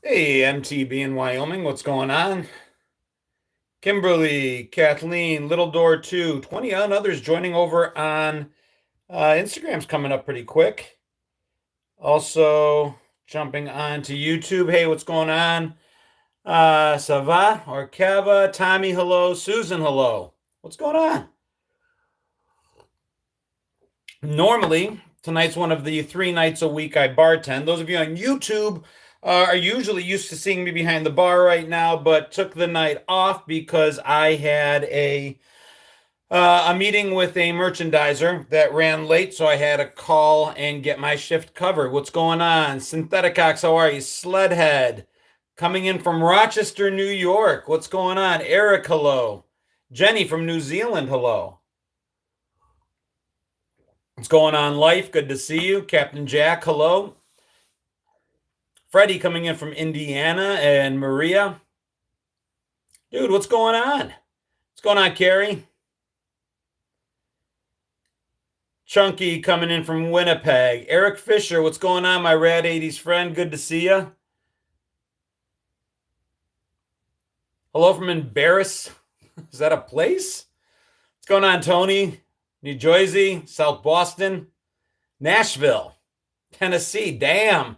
Hey, MTB in Wyoming, what's going on? Kimberly, Kathleen, Little Door 2, 20 on others joining over on Instagram's coming up pretty quick. Also, jumping on to YouTube. Hey, what's going on? Sava or Kava, Tommy, hello, Susan, hello. What's going on? Normally, tonight's one of the 3 nights a week I bartend. Those of you on YouTube are usually used to seeing me behind the bar right now, but took the night off because I had a meeting with a merchandiser that ran late, so I had to call and get my shift covered. What's going on? Syntheticox, how are you? Sledhead, coming in from Rochester, New York. What's going on? Eric, hello. Jenny from New Zealand, hello. What's going on, Life? Good to see you. Captain Jack, hello. Freddie coming in from Indiana and Maria. Dude, what's going on? What's going on, Carrie? Chunky coming in from Winnipeg. Eric Fisher, what's going on, my Rad 80s friend? Good to see you. Hello from Embarrass. Is that a place? What's going on, Tony? New Jersey, South Boston, Nashville, Tennessee. Damn.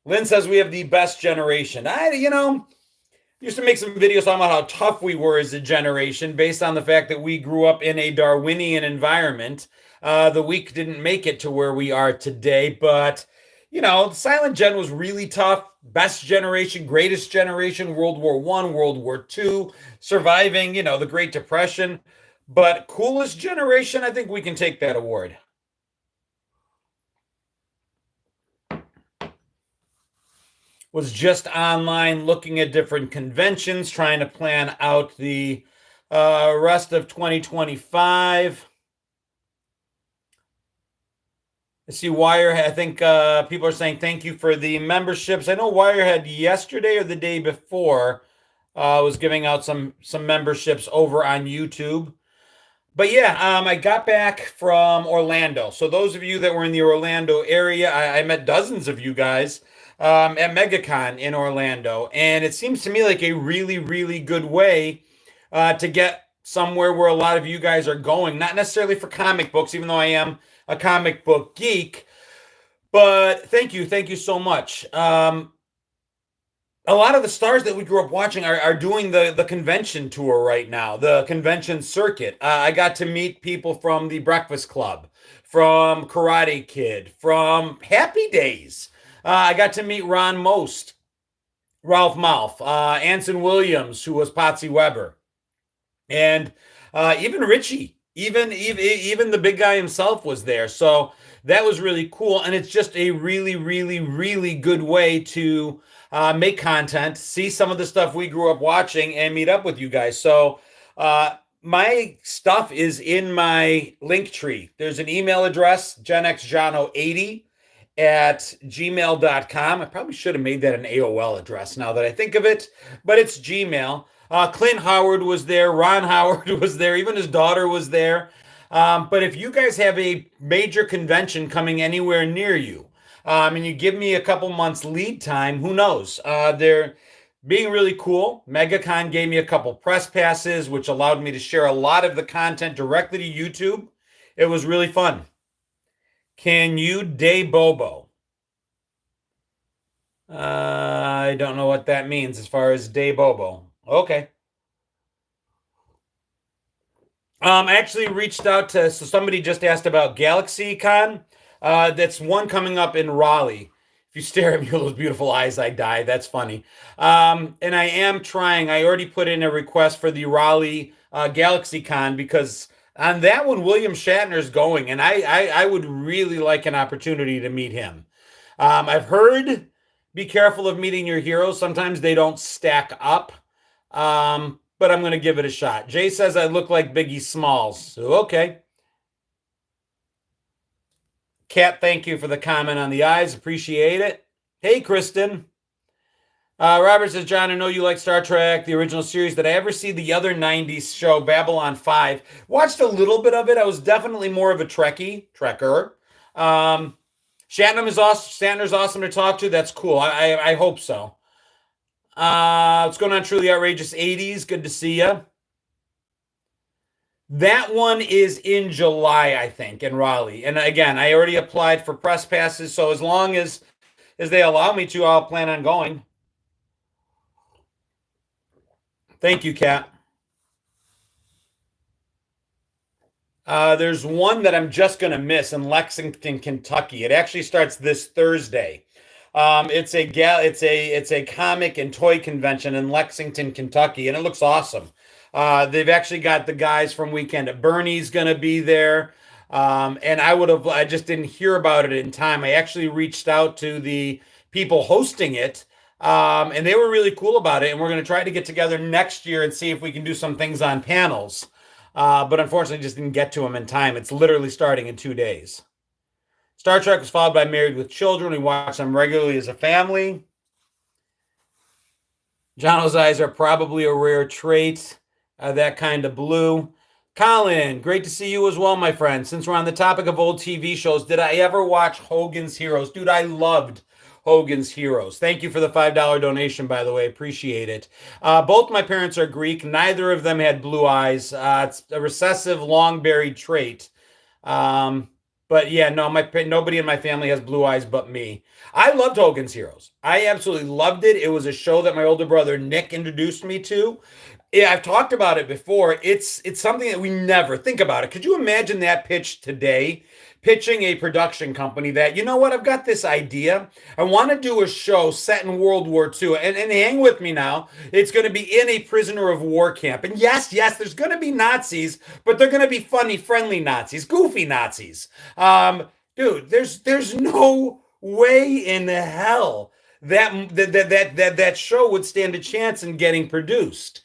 Lynn says we have the best generation. Used to make some videos talking about how tough we were as a generation based on the fact that we grew up in a Darwinian environment. The weak didn't make it to where we are today, but the silent gen was really tough. Best generation, greatest generation, World War I, World War II, surviving, the Great Depression. But coolest generation, I think we can take that award. Was just online looking at different conventions, trying to plan out the rest of 2025. I see Wirehead. I think people are saying thank you for the memberships. I know Wirehead yesterday or the day before was giving out some memberships over on YouTube. But yeah, I got back from Orlando. So those of you that were in the Orlando area, I met dozens of you guys at MegaCon in Orlando. And it seems to me like a really, really good way to get somewhere where a lot of you guys are going. Not necessarily for comic books, even though I am a comic book geek. But thank you so much. A lot of the stars that we grew up watching are doing the convention tour right now, the convention circuit. I got to meet people from the Breakfast Club, from Karate Kid, from Happy Days. I got to meet Ron Most, Ralph Malph, Anson Williams, who was Patsy Weber, and even Richie, even the big guy himself was there. So that was really cool, and it's just a really, really, really good way to make content, see some of the stuff we grew up watching, and meet up with you guys. So my stuff is in my link tree. There's an email address, genxjono80 at gmail.com. I probably should have made that an AOL address now that I think of it, but it's Gmail. Clint Howard was there. Ron Howard was there. Even his daughter was there. But if you guys have a major convention coming anywhere near you, and you give me a couple months lead time, who knows? They're being really cool. MegaCon gave me a couple press passes, which allowed me to share a lot of the content directly to YouTube. It was really fun. Can you day Bobo? I don't know what that means as far as day Bobo. Okay. I actually reached out to, so somebody just asked about GalaxyCon. That's one coming up in Raleigh. If you stare at me with those beautiful eyes, I die. That's funny. And I am trying. I already put in a request for the Raleigh GalaxyCon because on that one, William Shatner's going, and I would really like an opportunity to meet him. I've heard, be careful of meeting your heroes. Sometimes they don't stack up. But I'm going to give it a shot. Jay says I look like Biggie Smalls. So, okay. Kat, thank you for the comment on the eyes. Appreciate it. Hey, Kristen. Robert says, John, I know you like Star Trek, the original series. Did I ever see the other 90s show, Babylon 5? Watched a little bit of it. I was definitely more of a Trekker. Shatner's awesome to talk to. That's cool. I hope so. What's going on, Truly Outrageous 80s? Good to see you. That one is in July, I think, in Raleigh. And again, I already applied for press passes, so as long as they allow me to, I'll plan on going. Thank you, Kat. There's one that I'm just going to miss in Lexington, Kentucky. It actually starts this Thursday. It's a comic and toy convention in Lexington, Kentucky, and it looks awesome. They've actually got the guys from Weekend at Bernie's going to be there. And I just didn't hear about it in time. I actually reached out to the people hosting it, and they were really cool about it. And we're going to try to get together next year and see if we can do some things on panels. But unfortunately, just didn't get to them in time. It's literally starting in 2 days. Star Trek was followed by Married with Children. We watch them regularly as a family. Jono's eyes are probably a rare trait, that kind of blue. Colin, great to see you as well, my friend. Since we're on the topic of old TV shows, did I ever watch Hogan's Heroes? Dude, I loved Hogan's Heroes. Thank you for the $5 donation, by the way. Appreciate it. Both my parents are Greek. Neither of them had blue eyes. It's a recessive, long-buried trait. But yeah, no, nobody in my family has blue eyes but me. I loved Hogan's Heroes. I absolutely loved it. It was a show that my older brother Nick introduced me to. Yeah, I've talked about it before. It's something that we never think about it. Could you imagine that pitch today? Pitching a production company that, you know what, I've got this idea. I want to do a show set in World War II. And hang with me now. It's going to be in a prisoner of war camp. And yes, there's going to be Nazis, but they're going to be funny, friendly Nazis, goofy Nazis. Dude, there's no way in the hell that show would stand a chance in getting produced.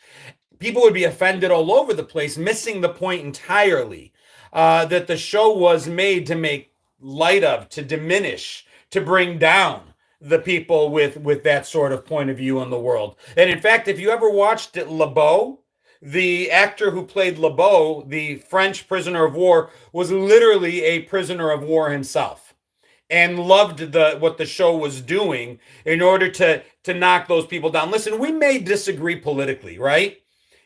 People would be offended all over the place, missing the point entirely. That the show was made to make light of, to diminish, to bring down the people with that sort of point of view in the world. And in fact, if you ever watched it, LeBeau, the actor who played LeBeau, the French prisoner of war, was literally a prisoner of war himself and loved what the show was doing in order to knock those people down. Listen, we may disagree politically, right?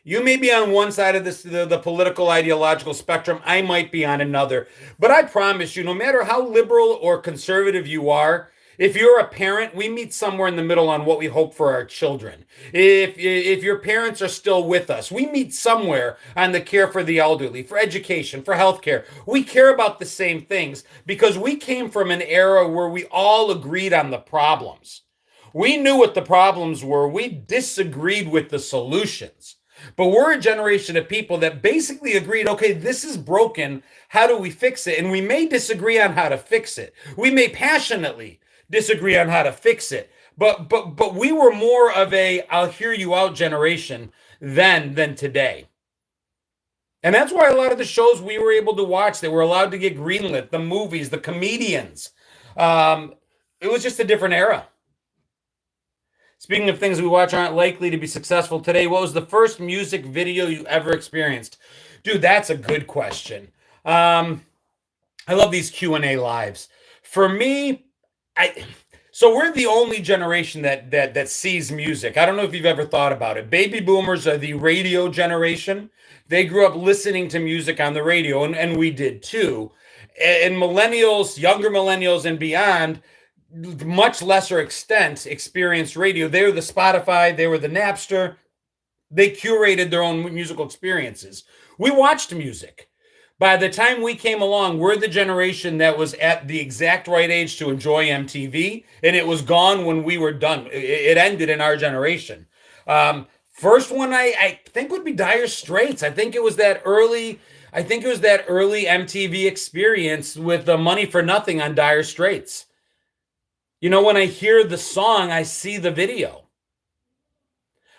You may be on one side of the political ideological spectrum. I might be on another. But I promise you, no matter how liberal or conservative you are, if you're a parent, we meet somewhere in the middle on what we hope for our children. If your parents are still with us, we meet somewhere on the care for the elderly, for education, for healthcare. We care about the same things because we came from an era where we all agreed on the problems. We knew what the problems were. We disagreed with the solutions. But we're a generation of people that basically agreed, okay, this is broken. How do we fix it? And we may disagree on how to fix it. We may passionately disagree on how to fix it. But we were more of a I'll hear you out generation then than today. And that's why a lot of the shows we were able to watch, they were allowed to get greenlit, the movies, the comedians. It was just a different era. Speaking of things we watch aren't likely to be successful today, what was the first music video you ever experienced? Dude, that's a good question. I love these Q&A lives. For me, so we're the only generation that sees music. I don't know if you've ever thought about it. Baby boomers are the radio generation. They grew up listening to music on the radio, and we did too. And millennials, younger millennials and beyond, much lesser extent experienced radio. They were the Spotify, they were the Napster. They curated their own musical experiences. We watched music. By the time we came along, we're the generation that was at the exact right age to enjoy MTV, and it was gone when we were done. It ended in our generation. First one I think would be Dire Straits. I think it was that early MTV experience with the Money for Nothing on Dire Straits. You know, when I hear the song, I see the video.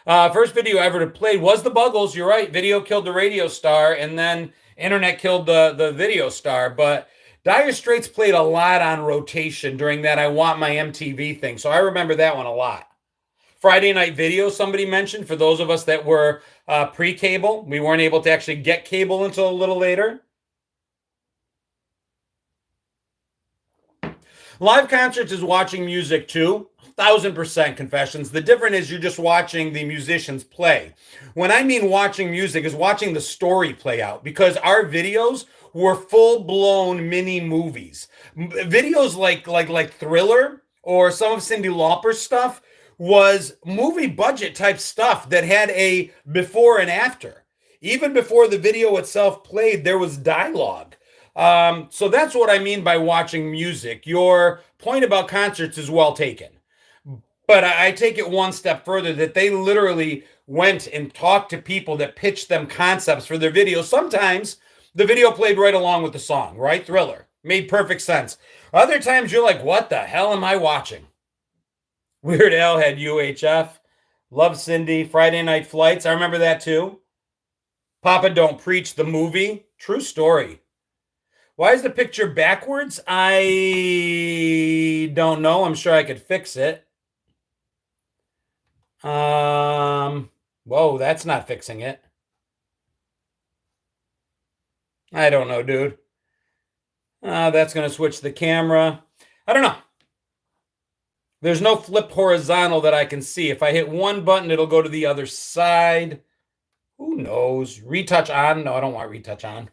First video I ever played was the Buggles. You're right. Video killed the radio star, and then internet killed the video star. But Dire Straits played a lot on rotation during that I Want My MTV thing. So I remember that one a lot. Friday Night Video, somebody mentioned, for those of us that were pre-cable. We weren't able to actually get cable until a little later. Live concerts is watching music too. 1,000% confessions. The difference is you're just watching the musicians play. When I mean watching music, is watching the story play out because our videos were full blown mini movies. Videos like Thriller or some of Cyndi Lauper's stuff was movie budget type stuff that had a before and after. Even before the video itself played, there was dialogue. So that's what I mean by watching music. Your point about concerts is well taken. But I take it one step further that they literally went and talked to people that pitched them concepts for their videos. Sometimes the video played right along with the song, right? Thriller. Made perfect sense. Other times you're like, what the hell am I watching? Weird Al had UHF. Love Cindy. Friday Night Flights. I remember that too. Papa Don't Preach, the movie. True story. Why is the picture backwards? I don't know. I'm sure I could fix it. Whoa, that's not fixing it. I don't know, dude. That's going to switch the camera. I don't know. There's no flip horizontal that I can see. If I hit one button, it'll go to the other side. Who knows? Retouch on? No, I don't want retouch on.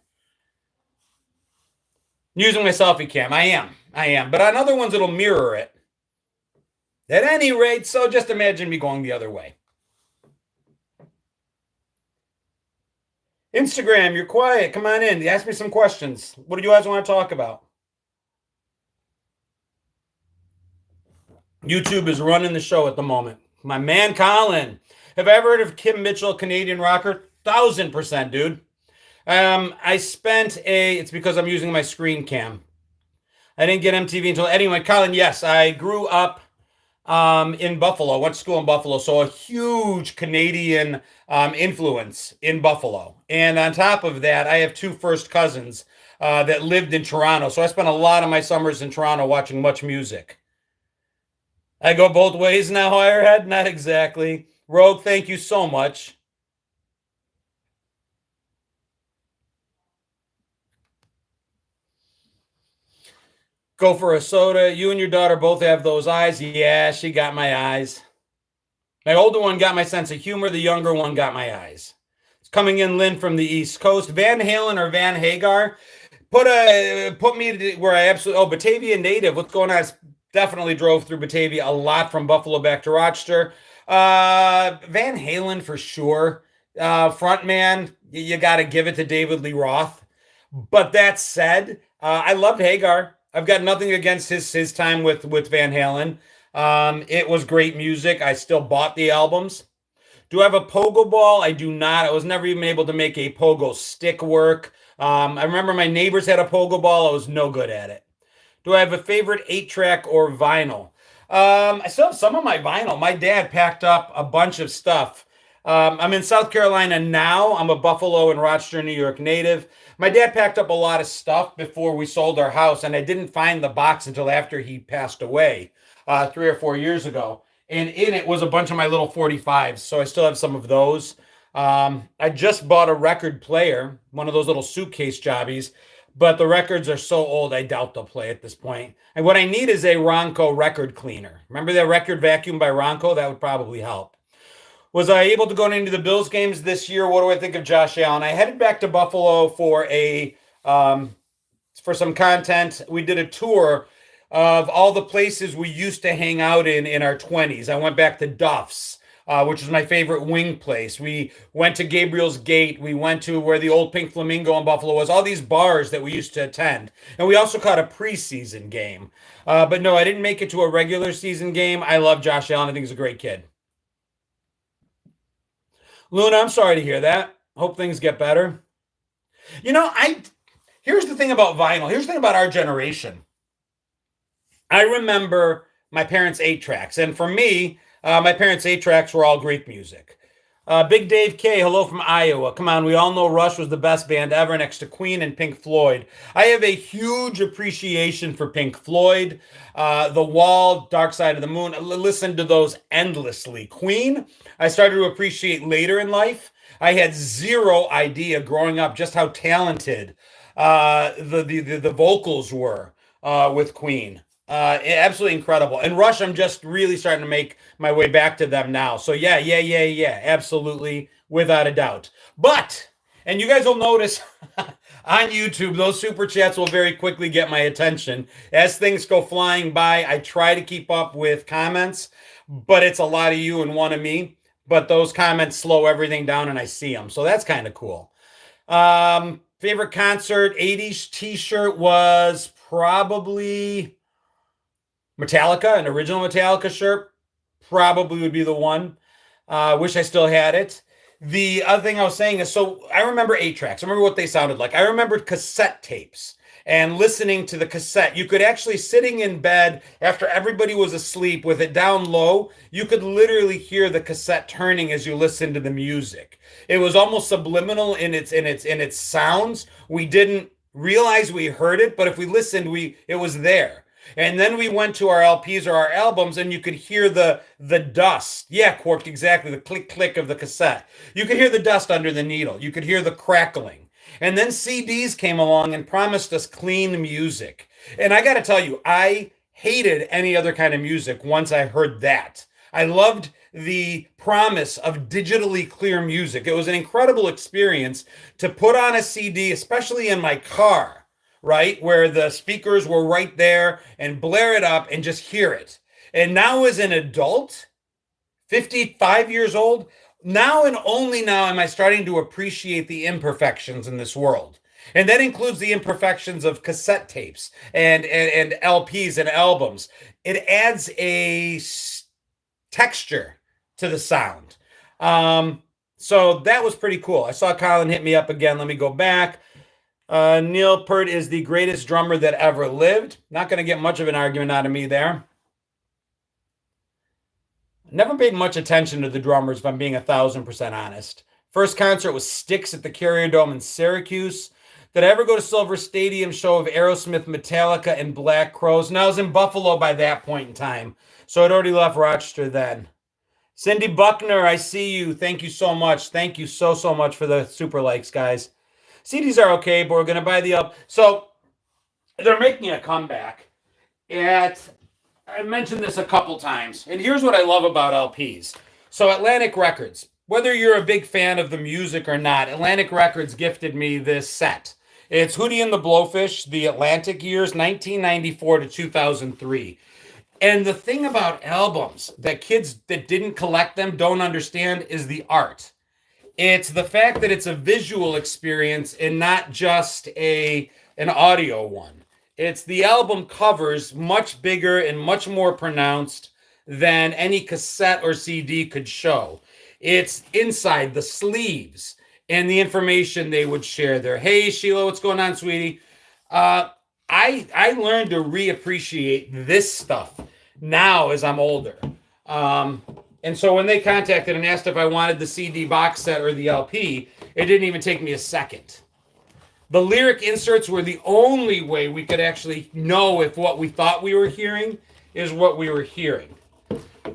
Using my selfie cam. I am. But on other ones, it'll mirror it. At any rate, so just imagine me going the other way. Instagram, you're quiet. Come on in. Ask me some questions. What do you guys want to talk about? YouTube is running the show at the moment. My man Colin. Have I ever heard of Kim Mitchell, Canadian rocker? 1,000%, dude. It's because I'm using my screen cam. I didn't get MTV until, anyway, Colin, yes, I grew up in Buffalo, went to school in Buffalo, so a huge Canadian influence in Buffalo. And on top of that, I have two first cousins that lived in Toronto, so I spent a lot of my summers in Toronto watching much music. I go both ways now, Wirehead? Not exactly. Rogue, thank you so much. Go for a soda. You and your daughter both have those eyes. Yeah, she got my eyes. My older one got my sense of humor. The younger one got my eyes. It's coming in, Lynn, from the East Coast. Van Halen or Van Hagar? Put me where I absolutely... Oh, Batavia native. What's going on? Definitely drove through Batavia a lot from Buffalo back to Rochester. Van Halen for sure. Frontman, you got to give it to David Lee Roth. But that said, I loved Hagar. I've got nothing against his time with Van Halen. It was great music. I still bought the albums. Do I have a pogo ball? I do not. I was never even able to make a pogo stick work. I remember my neighbors had a pogo ball. I was no good at it. Do I have a favorite 8-track or vinyl? I still have some of my vinyl. My dad packed up a bunch of stuff. I'm in South Carolina now. I'm a Buffalo and Rochester, New York native. My dad packed up a lot of stuff before we sold our house, and I didn't find the box until after he passed away 3 or 4 years ago. And in it was a bunch of my little 45s, so I still have some of those. I just bought a record player, one of those little suitcase jobbies, but the records are so old, I doubt they'll play at this point. And what I need is a Ronco record cleaner. Remember that record vacuum by Ronco? That would probably help. Was I able to go into the Bills games this year? What do I think of Josh Allen? I headed back to Buffalo for some content. We did a tour of all the places we used to hang out in our 20s. I went back to Duff's, which is my favorite wing place. We went to Gabriel's Gate. We went to where the old Pink Flamingo in Buffalo was, all these bars that we used to attend. And we also caught a preseason game. But no, I didn't make it to a regular season game. I love Josh Allen. I think he's a great kid. Luna, I'm sorry to hear that. Hope things get better. Here's the thing about vinyl. Here's the thing about our generation. I remember my parents' 8-tracks. And for me, my parents' 8-tracks were all Greek music. Big Dave K, hello from Iowa. Come on, we all know Rush was the best band ever next to Queen and Pink Floyd. I have a huge appreciation for Pink Floyd, The Wall, Dark Side of the Moon. Listen to those endlessly. Queen, I started to appreciate later in life. I had zero idea growing up just how talented the vocals were with Queen. Absolutely incredible. And Rush, I'm just really starting to make my way back to them now. So yeah, yeah, yeah, yeah, absolutely, without a doubt. But and you guys will notice on YouTube, those super chats will very quickly get my attention. As things go flying by, I try to keep up with comments, but it's a lot of you and one of me. But those comments slow everything down and I see them. So that's kind of cool. Favorite concert 80s t-shirt was probably Metallica, an original Metallica shirt, probably would be the one. Wish I still had it. The other thing I was saying is, so I remember eight tracks. I remember what they sounded like. I remembered cassette tapes and listening to the cassette. You could actually sitting in bed after everybody was asleep with it down low. You could literally hear the cassette turning as you listened to the music. It was almost subliminal in its sounds. We didn't realize we heard it, but if we listened, we it was there. And then we went to our LPs or our albums, and you could hear the dust. Yeah, Quark, exactly. The click click of the cassette. You could hear the dust under the needle. You could hear the crackling. And then CDs came along and promised us clean music. And I got to tell you, I hated any other kind of music once I heard that. I loved the promise of digitally clear music. It was an incredible experience to put on a CD, especially in my car, right? Where the speakers were right there and blare it up and just hear it. And now, as an adult, 55 years old, now and only now am I starting to appreciate the imperfections in this world. And that includes the imperfections of cassette tapes and LPs and albums. It adds a texture to the sound. So that was pretty cool. I saw Colin hit me up again. Let me go back. Neil Peart is the greatest drummer that ever lived. Not going to get much of an argument out of me there. Never paid much attention to the drummers, if I'm being 1,000% honest. First concert was Styx at the Carrier Dome in Syracuse. Did I ever go to Silver Stadium show of Aerosmith, Metallica, and Black Crowes? And I was in Buffalo by that point in time, so I'd already left Rochester then. Cindy Buckner, I see you. Thank you so much. Thank you so, so much for the super likes, guys. CDs are okay, but we're going to buy the up. So they're making a comeback. I mentioned this a couple times, and here's what I love about LPs. So Atlantic Records, whether you're a big fan of the music or not, Atlantic Records gifted me this set. It's Hootie and the Blowfish, the Atlantic years, 1994 to 2003. And the thing about albums that kids that didn't collect them don't understand is the art. It's the fact that it's a visual experience and not just an audio one. It's the album covers much bigger and much more pronounced than any cassette or CD could show. It's inside the sleeves and the information they would share there. Hey, Sheila, what's going on, sweetie? I learned to reappreciate this stuff now as I'm older. And so when they contacted and asked if I wanted the CD box set or the LP, it didn't even take me a second. The lyric inserts were the only way we could actually know if what we thought we were hearing is what we were hearing.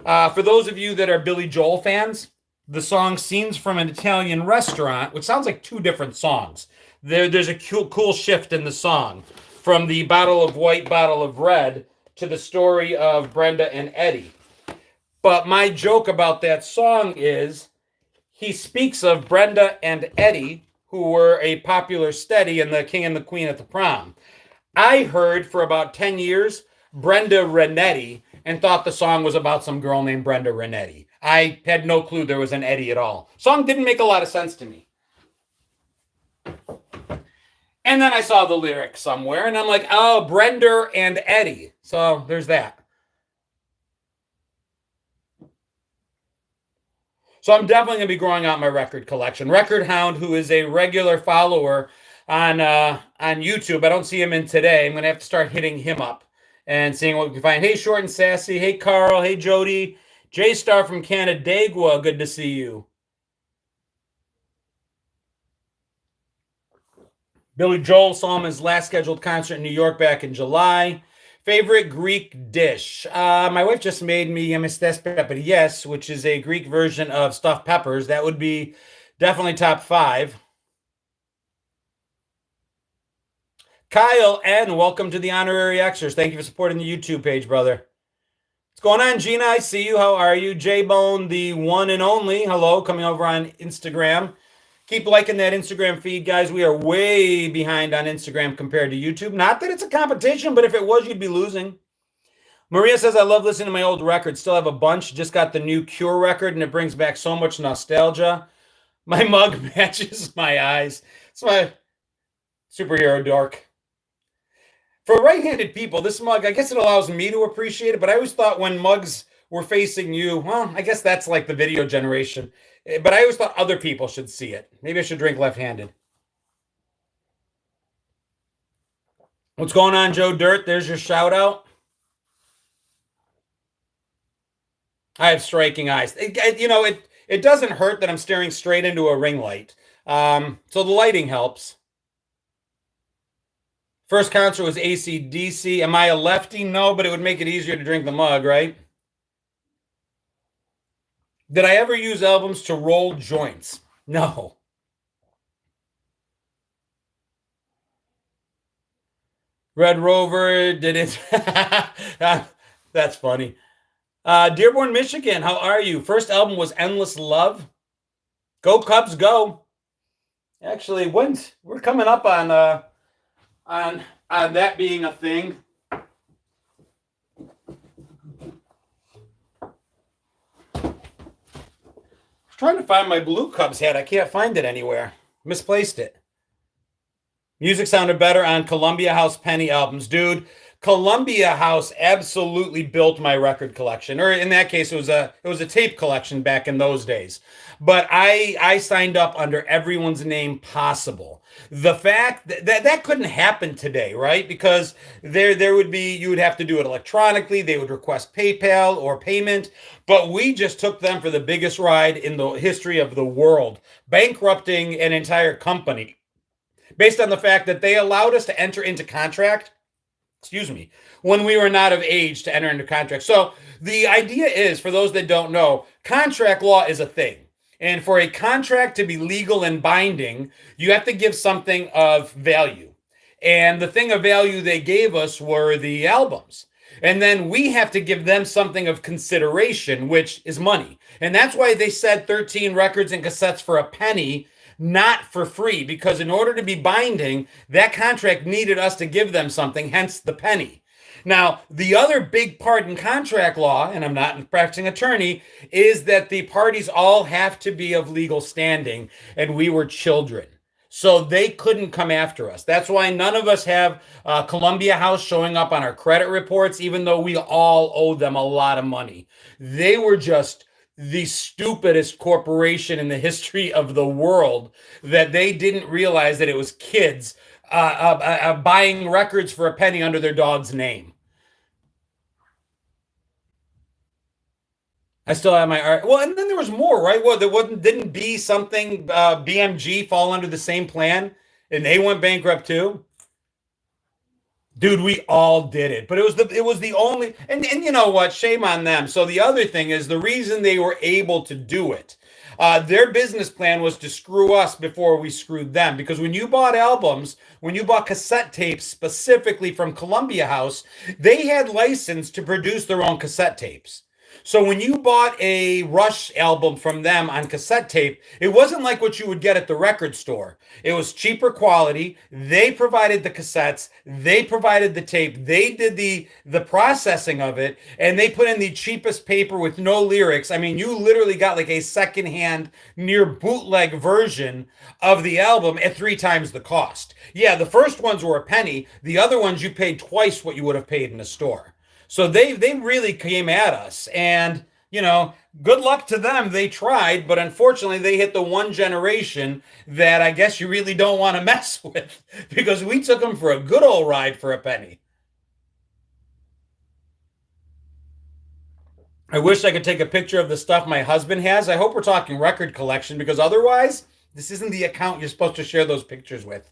For those of you that are Billy Joel fans, the song Scenes from an Italian Restaurant, which sounds like two different songs. There's a cool shift in the song from the bottle of white, bottle of red to the story of Brenda and Eddie. But my joke about that song is he speaks of Brenda and Eddie, who were a popular steady and the king and the queen at the prom. I heard for about 10 years Brenda Renetti and thought the song was about some girl named Brenda Renetti. I had no clue there was an Eddie at all. Song didn't make a lot of sense to me. And then I saw the lyric somewhere and I'm like, oh, Brenda and Eddie. So there's that. So I'm definitely going to be growing out my record collection. Record Hound, who is a regular follower on YouTube. I don't see him in today. I'm going to have to start hitting him up and seeing what we can find. Hey, Short and Sassy. Hey, Carl. Hey, Jody. J-Star from Canandaigua. Good to see you. Billy Joel saw him his last scheduled concert in New York back in July. Favorite Greek dish? My wife just made me yemistes papilles, which is a Greek version of stuffed peppers. That would be definitely top 5. Kyle N, welcome to the Honorary Xers. Thank you for supporting the YouTube page, brother. What's going on, Gina? I see you. How are you? J-Bone, the one and only. Hello, coming over on Instagram. Keep liking that Instagram feed, guys. We are way behind on Instagram compared to YouTube. Not that it's a competition, but if it was, you'd be losing. Maria says, I love listening to my old records. Still have a bunch. Just got the new Cure record, and it brings back so much nostalgia. My mug matches my eyes. It's my superhero dork. For right-handed people, this mug, I guess it allows me to appreciate it, but I always thought when mugs were facing you, well, I guess that's like the video generation. But I always thought other people should see it. Maybe I should drink left-handed. What's going on, Joe Dirt? There's your shout-out. I have striking eyes. It doesn't hurt that I'm staring straight into a ring light. So the lighting helps. First concert was AC/DC. Am I a lefty? No, but it would make it easier to drink the mug, right? Did I ever use albums to roll joints? No. Red Rover did it. That's funny. Dearborn, Michigan, how are you? First album was Endless Love. Go Cubs, go. Actually, we're coming up on that being a thing. Trying to find my blue Cubs hat. I can't find it anywhere. Misplaced it. Music sounded better on Columbia House Penny albums. Dude, Columbia House absolutely built my record collection. Or in that case, it was a tape collection back in those days. But I signed up under everyone's name possible. The fact that couldn't happen today, right? Because there would be, you would have to do it electronically. They would request PayPal or payment. But we just took them for the biggest ride in the history of the world, bankrupting an entire company based on the fact that they allowed us to enter into contract, when we were not of age to enter into contract. So the idea is, for those that don't know, contract law is a thing. And for a contract to be legal and binding, you have to give something of value. And the thing of value they gave us were the albums. And then we have to give them something of consideration, which is money. And that's why they said 13 records and cassettes for a penny, not for free, because in order to be binding, that contract needed us to give them something, hence the penny. Now, the other big part in contract law, and I'm not a practicing attorney, is that the parties all have to be of legal standing, and we were children. So they couldn't come after us. That's why none of us have Columbia House showing up on our credit reports, even though we all owe them a lot of money. They were just the stupidest corporation in the history of the world, that they didn't realize that it was kids buying records for a penny under their dog's name. I still have my art. Well, and then there was more, right? Well, didn't B something BMG fall under the same plan, and they went bankrupt too? Dude, we all did it, but it was the only, and you know what? Shame on them. So the other thing is, the reason they were able to do it, their business plan was to screw us before we screwed them. Because when you bought albums, when you bought cassette tapes specifically from Columbia House, they had license to produce their own cassette tapes. So when you bought a Rush album from them on cassette tape, it wasn't like what you would get at the record store. It was cheaper quality. They provided the cassettes. They provided the tape. They did the processing of it, and they put in the cheapest paper with no lyrics. I mean, you literally got like a secondhand, near bootleg version of the album at 3 times the cost. Yeah, the first ones were a penny. The other ones you paid twice what you would have paid in a store. So they really came at us, and, good luck to them. They tried, but unfortunately they hit the one generation that I guess you really don't want to mess with, because we took them for a good old ride for a penny. I wish I could take a picture of the stuff my husband has. I hope we're talking record collection, because otherwise this isn't the account you're supposed to share those pictures with.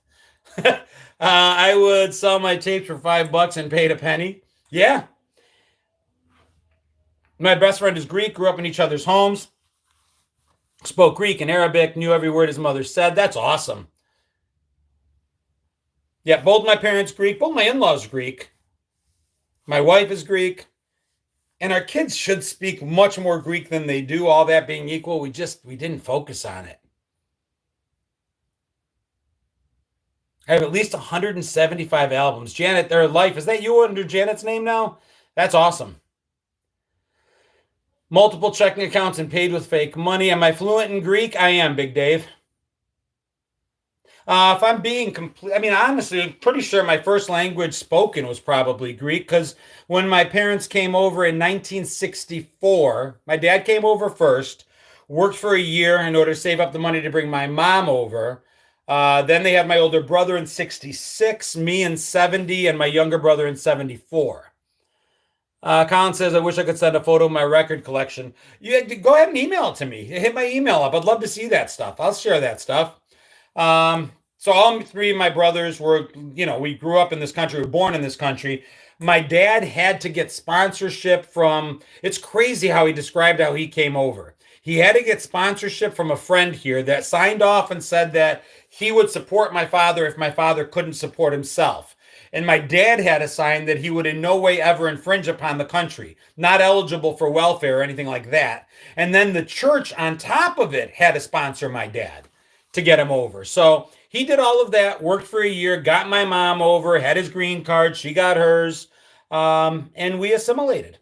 I would sell my tapes for $5 and paid a penny. Yeah. My best friend is Greek, grew up in each other's homes, spoke Greek and Arabic, knew every word his mother said. That's awesome. Yeah, both my parents Greek, both my in-laws Greek. My wife is Greek, and our kids should speak much more Greek than they do. All that being equal, we didn't focus on it. I have at least 175 albums. Janet, their life, is that you under Janet's name now? That's awesome. Multiple checking accounts and paid with fake money. Am I fluent in Greek? I am, Big Dave. If I'm being complete, I mean, honestly, I'm pretty sure my first language spoken was probably Greek because when my parents came over in 1964, my dad came over first, worked for a year in order to save up the money to bring my mom over. Then they had my older brother in 66, me in 70, and my younger brother in 74. Colin says, I wish I could send a photo of my record collection. You go ahead and email it to me. Hit my email up. I'd love to see that stuff. I'll share that stuff. So all three of my brothers were, we grew up in this country, we were born in this country. My dad had to get sponsorship from, it's crazy how he described how he came over. He had to get sponsorship from a friend here that signed off and said that he would support my father if my father couldn't support himself. And my dad had a sign that he would in no way ever infringe upon the country, not eligible for welfare or anything like that. And then the church on top of it had to sponsor my dad to get him over. So he did all of that, worked for a year, got my mom over, had his green card, she got hers, and we assimilated.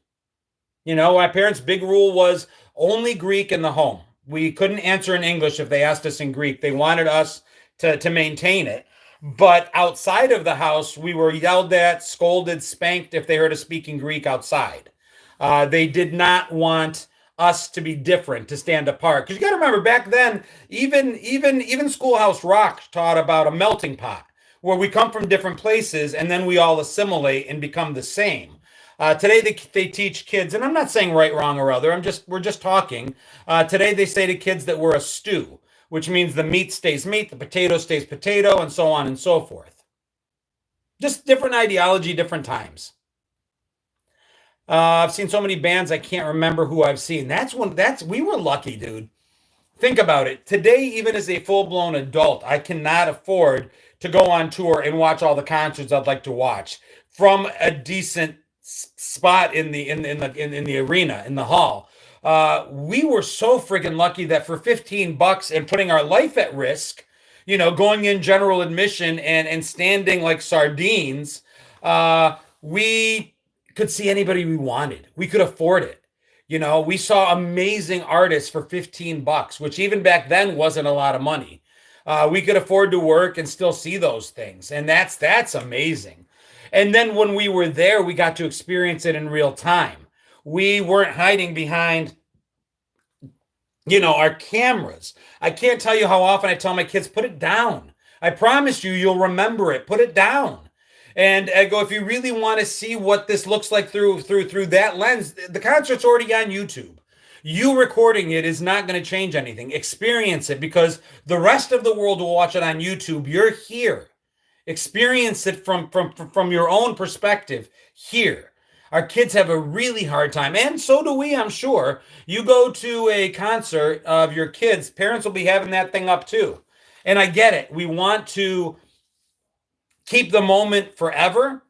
My parents' big rule was only Greek in the home. We couldn't answer in English if they asked us in Greek. They wanted us to maintain it. But outside of the house, we were yelled at, scolded, spanked if they heard us speaking Greek outside. They did not want us to be different, to stand apart. Because you got to remember, back then, even Schoolhouse Rock taught about a melting pot, where we come from different places and then we all assimilate and become the same. Today they teach kids, and I'm not saying right, wrong, or other. We're just talking. Today they say to kids that we're a stew, which means the meat stays meat, the potato stays potato, and so on and so forth. Just different ideology, different times. I've seen so many bands I can't remember who I've seen. We were lucky, dude. Think about it. Today, even as a full-blown adult, I cannot afford to go on tour and watch all the concerts I'd like to watch from a decent spot in the arena, in the hall. We were so freaking lucky that for $15 and putting our life at risk, going in general admission and standing like sardines, we could see anybody we wanted. We could afford it. We saw amazing artists for $15, which even back then wasn't a lot of money. We could afford to work and still see those things. And that's amazing. And then when we were there, we got to experience it in real time. We weren't hiding behind, our cameras. I can't tell you how often I tell my kids, put it down. I promise you'll remember it. Put it down. And I go, if you really want to see what this looks like through that lens, the concert's already on YouTube. You recording it is not going to change anything. Experience it, because the rest of the world will watch it on YouTube. You're here. Experience it from your own perspective here. Our kids have a really hard time, and so do we, I'm sure. You go to a concert of your kids, parents will be having that thing up too. And I get it. We want to keep the moment forever.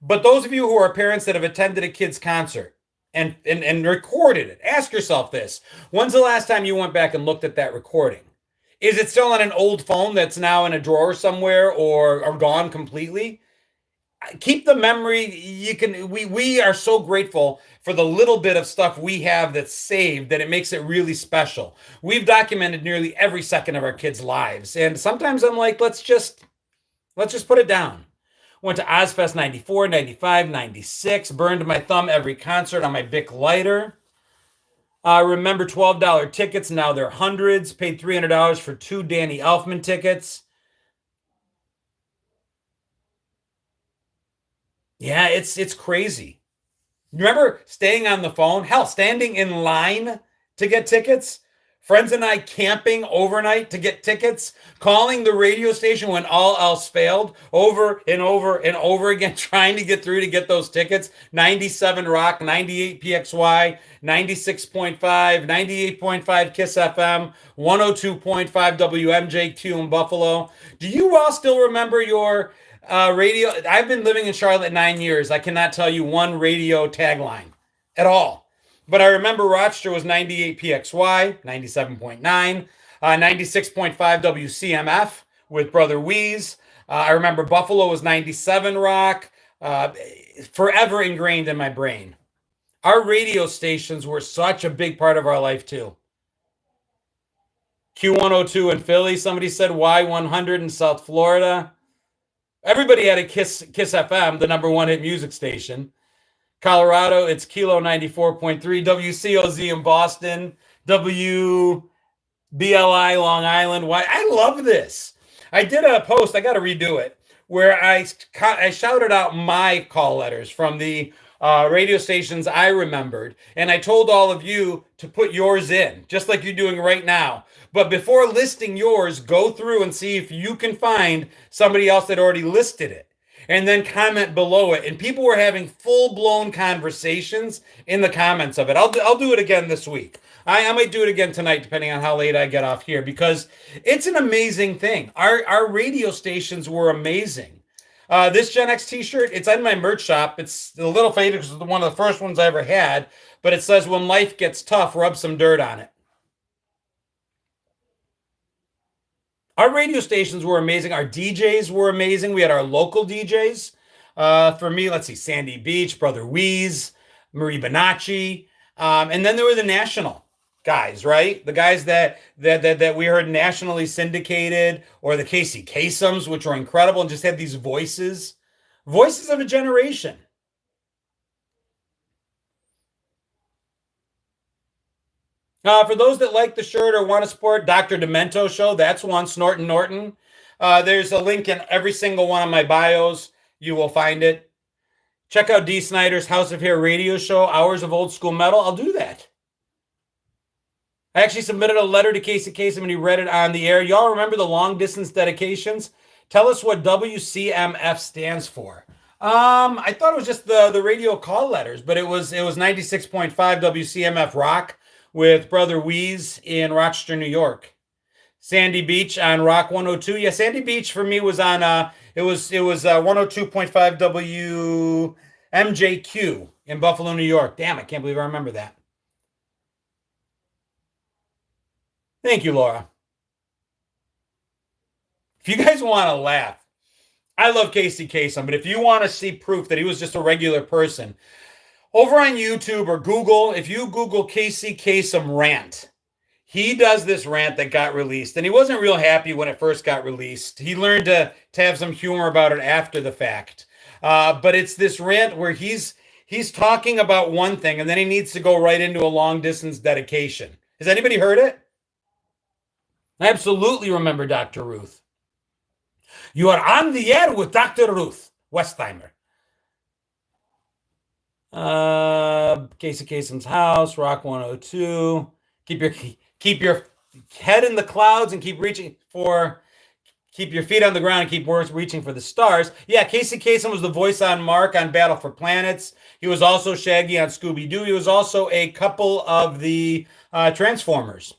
But those of you who are parents that have attended a kid's concert and recorded it, ask yourself this. When's the last time you went back and looked at that recording? Is it still on an old phone that's now in a drawer somewhere or gone completely? Keep the memory. We are so grateful for the little bit of stuff we have that's saved that it makes it really special. We've documented nearly every second of our kids' lives. And sometimes I'm like, let's just put it down. Went to Ozfest 94, 95, 96, burned my thumb every concert on my Bic lighter. Remember $12 tickets, now they're hundreds. Paid $300 for 2 Danny Elfman tickets. Yeah, it's crazy. Remember staying on the phone? Hell, standing in line to get tickets? Friends and I camping overnight to get tickets, calling the radio station when all else failed, over and over and over again, trying to get through to get those tickets. 97 Rock, 98 PXY, 96.5, 98.5 Kiss FM, 102.5 WMJQ in Buffalo. Do you all still remember your Radio. I've been living in Charlotte 9 years. I cannot tell you one radio tagline at all. But I remember Rochester was 98 PXY, 97.9, 96.5 WCMF with Brother Weeze. I remember Buffalo was 97 Rock. Uh, Forever ingrained in my brain. Our radio stations were such a big part of our life, too. Q102 in Philly. Somebody said Y100 in South Florida. Everybody had a Kiss FM, the number one hit music station. Colorado, it's Kilo 94.3. WCOZ in Boston. WBLI Long Island. Why? I love this. I did a post, I got to redo it, where I shouted out my call letters from the radio stations I remembered. And I told all of you to put yours in, just like you're doing right now. But before listing yours, go through and see if you can find somebody else that already listed it. And then comment below it. And people were having full-blown conversations in the comments of it. I'll do it again this week. I might do it again tonight, depending on how late I get off here, because it's an amazing thing. Our radio stations were amazing. This Gen X t-shirt, it's in my merch shop. It's a little faded because it's one of the first ones I ever had, but it says, "When life gets tough, rub some dirt on it." Our radio stations were amazing. Our DJs were amazing. We had our local DJs. For me, let's see, Sandy Beach, Brother Weeze, Marie Bonacci. And then there were the national guys, right? The guys that we heard nationally syndicated, or the Casey Kasems, which were incredible and just had these voices of a generation. For those that like the shirt or want to support Dr. Demento Show, that's one, Snorton Norton. There's a link in every single one of my bios. You will find it. Check out D. Snyder's House of Hair radio show, Hours of Old School Metal. I'll do that. I actually submitted a letter to Casey Kasem and he read it on the air. Y'all remember the long distance dedications? Tell us what WCMF stands for. I thought it was just the radio call letters, but it was 96.5 WCMF Rock with Brother Weeze in Rochester, New York. Sandy Beach on Rock 102. Yeah, Sandy Beach for me was on it was 102.5 WMJQ in Buffalo, New York. Damn, I can't believe I remember that. Thank you, Laura. If you guys want to laugh, I love Casey Kasem, but if you want to see proof that he was just a regular person, over on YouTube or Google, if you Google Casey Kasem rant, he does this rant that got released, and he wasn't real happy when it first got released. He learned to have some humor about it after the fact. But it's this rant where he's talking about one thing, and then he needs to go right into a long-distance dedication. Has anybody heard it? I absolutely remember Dr. Ruth. You are on the air with Dr. Ruth Westheimer. Casey Kasem's house, Rock 102. Keep your head in the clouds and keep your feet on the ground and keep reaching for the stars. Yeah, Casey Kasem was the voice on Mark on Battle for Planets. He was also Shaggy on Scooby-Doo. He was also a couple of the Transformers.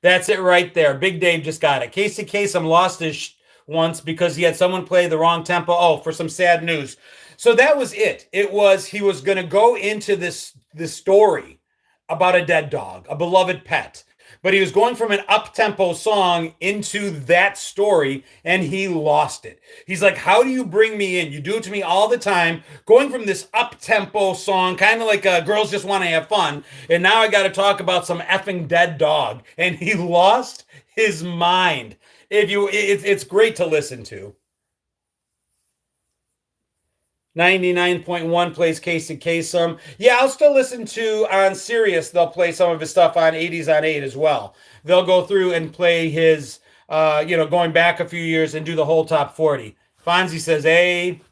That's it right there. Big Dave just got it. Casey Kasem lost his once because he had someone play the wrong tempo. Oh, for some sad news. So that was it. He was going to go into this story about a dead dog, a beloved pet. But he was going from an up-tempo song into that story, and he lost it. He's like, how do you bring me in? You do it to me all the time, going from this up-tempo song, kind of like girls just want to have fun, and now I got to talk about some effing dead dog. And he lost his mind. It's great to listen to. 99.1 plays Casey Kasem. Yeah, I'll still listen to on Sirius. They'll play some of his stuff on 80s on 8 as well. They'll go through and play his, going back a few years and do the whole top 40. Fonzie says, hey,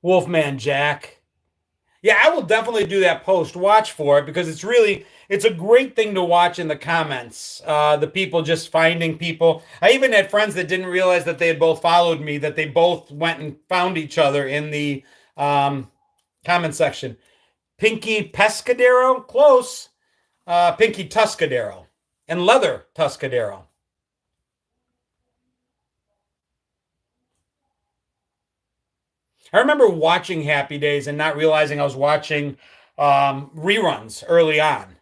Wolfman Jack. Yeah, I will definitely do that post. Watch for it because it's a great thing to watch in the comments. The people just finding people. I even had friends that didn't realize that they had both followed me, that they both went and found each other in the comment section. Pinky Pescadero, close. Pinky Tuscadero and Leather Tuscadero. I remember watching Happy Days and not realizing I was watching reruns early on.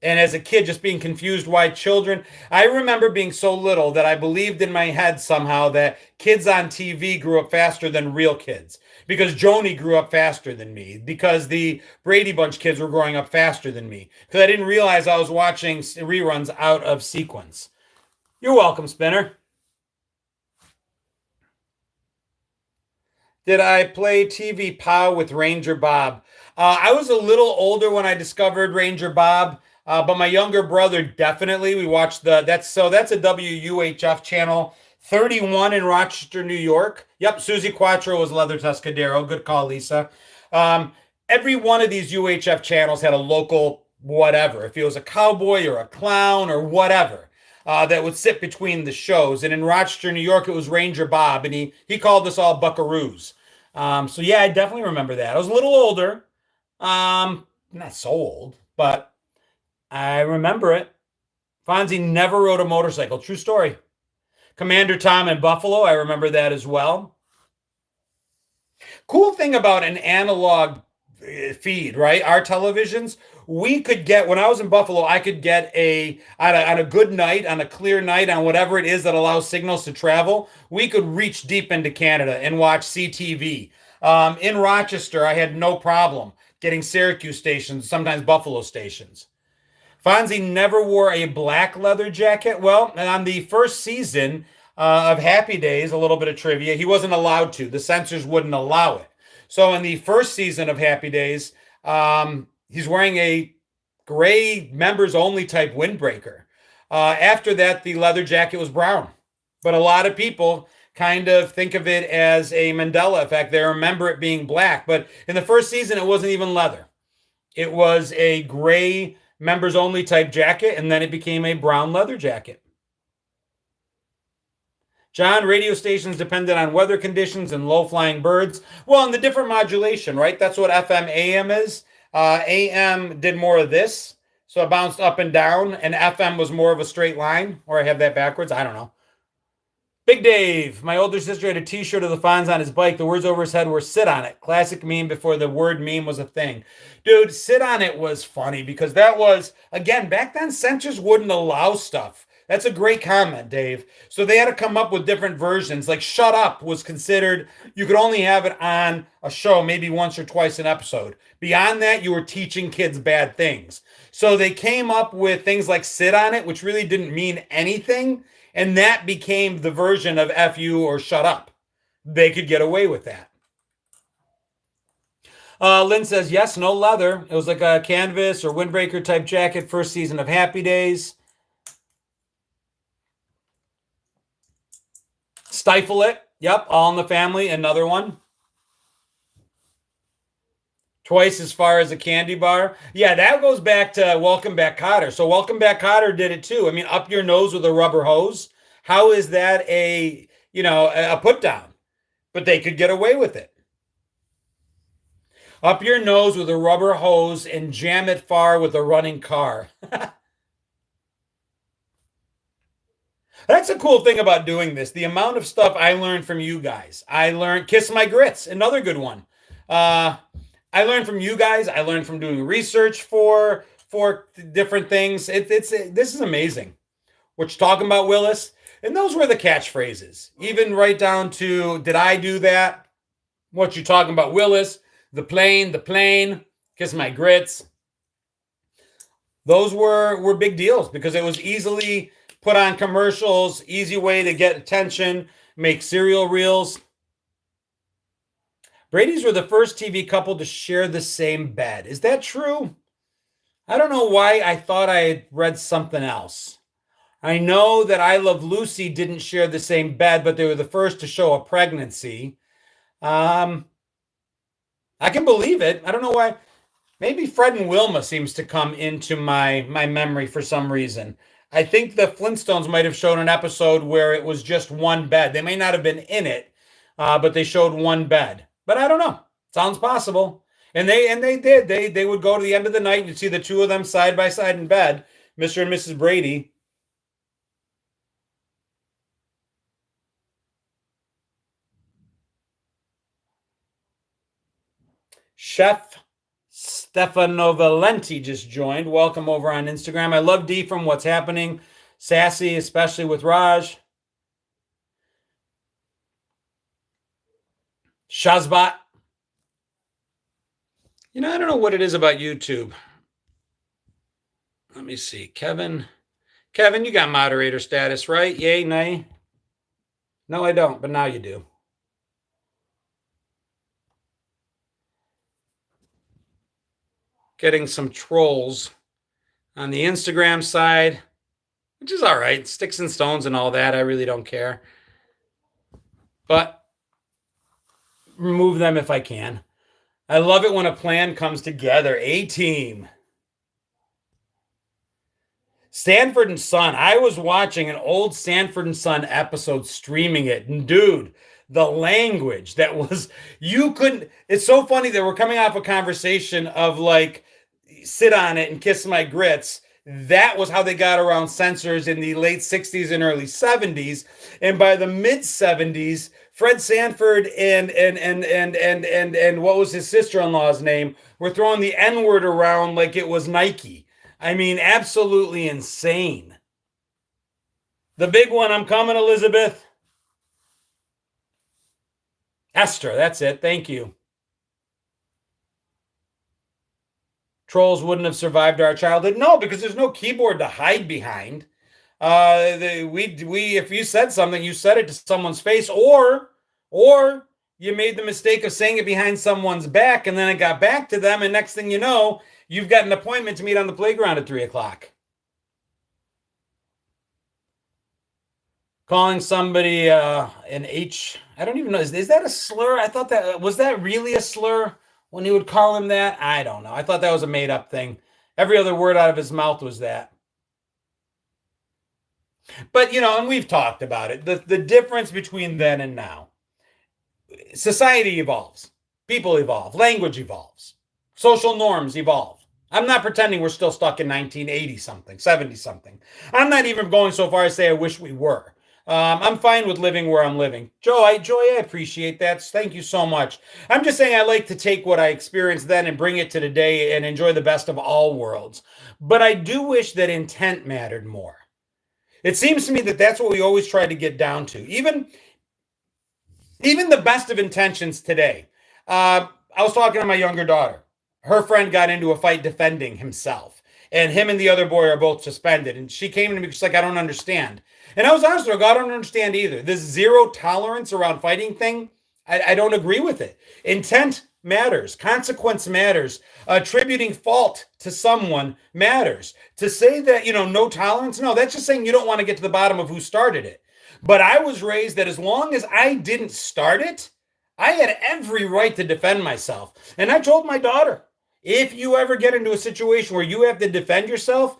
And as a kid, just being confused why children. I remember being so little that I believed in my head somehow that kids on TV grew up faster than real kids because Joni grew up faster than me, because the Brady Bunch kids were growing up faster than me, because I didn't realize I was watching reruns out of sequence. You're welcome, Spinner. Did I play TV POW with Ranger Bob? I was a little older when I discovered Ranger Bob, but my younger brother definitely. We watched that's a WUHF channel 31 in Rochester, New York. Yep, Susie Quattro was Leather Tuscadero. Good call, Lisa. Um, every one of these UHF channels had a local whatever. If he was a cowboy or a clown or whatever. That would sit between the shows. And in Rochester, New York, it was Ranger Bob, and he called us all Buckaroos. So yeah, I definitely remember that. I was a little older, not so old, but I remember it. Fonzie never rode a motorcycle. True story. Commander Tom in Buffalo, I remember that as well. Cool thing about an analog feed, right? Our televisions, we could get, when I was in Buffalo, I could get on a good night, on a clear night, on whatever it is that allows signals to travel, we could reach deep into Canada and watch CTV. In Rochester, I had no problem getting Syracuse stations, sometimes Buffalo stations. Fonzie never wore a black leather jacket. Well, and on the first season of Happy Days, a little bit of trivia, he wasn't allowed to. The censors wouldn't allow it. So in the first season of Happy Days, he's wearing a gray members only type windbreaker. After that, the leather jacket was brown. But a lot of people kind of think of it as a Mandela effect. They remember it being black. But in the first season, it wasn't even leather. It was a gray members only type jacket, and then it became a brown leather jacket. John, radio stations depended on weather conditions and low flying birds. Well, and the different modulation, right? That's what FM AM is. AM did more of this, so it bounced up and down, and FM was more of a straight line, or I have that backwards. I don't know. Big Dave, my older sister had a t-shirt of the Fonz on his bike. The words over his head were sit on it. Classic meme before the word meme was a thing. Dude, sit on it was funny because that was, again, back then censors wouldn't allow stuff. That's a great comment, Dave. So they had to come up with different versions. Like shut up was considered, you could only have it on a show maybe once or twice an episode. Beyond that, you were teaching kids bad things. So they came up with things like sit on it, which really didn't mean anything. And that became the version of F you or shut up. They could get away with that. Lynn says, yes, no leather. It was like a canvas or windbreaker type jacket, first season of Happy Days. Stifle It. Yep, All in the Family, another one. Twice as far as a candy bar. Yeah, that goes back to Welcome Back Kotter. So Welcome Back Kotter did it too. I mean, up your nose with a rubber hose. How is that a put down? But they could get away with it. Up your nose with a rubber hose and jam it far with a running car. That's a cool thing about doing this. The amount of stuff I learned from you guys. I learned Kiss My Grits, another good one. I learned from you guys. I learned from doing research for different things. This is amazing. What you're talking about, Willis? And those were the catchphrases. Even right down to, did I do that? What you talking about, Willis? The plane, Kiss My Grits. Those were big deals because it was easily put on commercials, easy way to get attention, make cereal reels. Brady's were the first TV couple to share the same bed. Is that true? I don't know why I thought I had read something else. I know that I Love Lucy didn't share the same bed, but they were the first to show a pregnancy. I can believe it. I don't know why. Maybe Fred and Wilma seems to come into my memory for some reason. I think the Flintstones might have shown an episode where it was just one bed. They may not have been in it, but they showed one bed. But I don't know. Sounds possible. And they did. They would go to the end of the night and see the two of them side by side in bed, Mr. and Mrs. Brady. Chef Stefano Valenti just joined. Welcome over on Instagram. I love D from What's Happening. Sassy, especially with Raj. Shazbot. I don't know what it is about YouTube. Let me see. Kevin, you got moderator status, right? Yay, nay? No, I don't, but now you do. Getting some trolls on the Instagram side, which is all right. Sticks and stones and all that. I really don't care. But remove them if I can. I love it when a plan comes together. A-team. Sanford and Son. I was watching an old Sanford and Son episode, streaming it. And dude, the language that was, you couldn't, it's so funny that we're coming off a conversation of like, sit on it and kiss my grits. That was how they got around censors in the late 60s and early 70s. And by the mid 70s, Fred Sanford and what was his sister-in-law's name were throwing the N-word around like it was Nike. I mean, absolutely insane. The big one, I'm coming, Elizabeth. Esther, that's it. Thank you. Trolls wouldn't have survived our childhood. No, because there's no keyboard to hide behind. If you said something, you said it to someone's face, or you made the mistake of saying it behind someone's back, and then it got back to them, and next thing you know, you've got an appointment to meet on the playground at 3:00. Calling somebody an H, I don't even know. Is that a slur? I thought was that really a slur when he would call him that? I don't know. I thought that was a made-up thing. Every other word out of his mouth was that. But, and we've talked about it. The difference between then and now. Society evolves. People evolve. Language evolves. Social norms evolve. I'm not pretending we're still stuck in 1980-something, 70-something. I'm not even going so far as to say I wish we were. I'm fine with living where I'm living. Joy, I appreciate that. Thank you so much. I'm just saying I like to take what I experienced then and bring it to today and enjoy the best of all worlds. But I do wish that intent mattered more. It seems to me that that's what we always try to get down to. Even the best of intentions today. I was talking to my younger daughter. Her friend got into a fight defending himself. And him and the other boy are both suspended. And she came to me, she's like, I don't understand. And I was honest with her, I don't understand either. This zero tolerance around fighting thing, I don't agree with it. Intent matters. Consequence matters. Attributing fault to someone matters. To say that, no tolerance, no, that's just saying you don't want to get to the bottom of who started it. But I was raised that as long as I didn't start it, I had every right to defend myself. And I told my daughter, if you ever get into a situation where you have to defend yourself,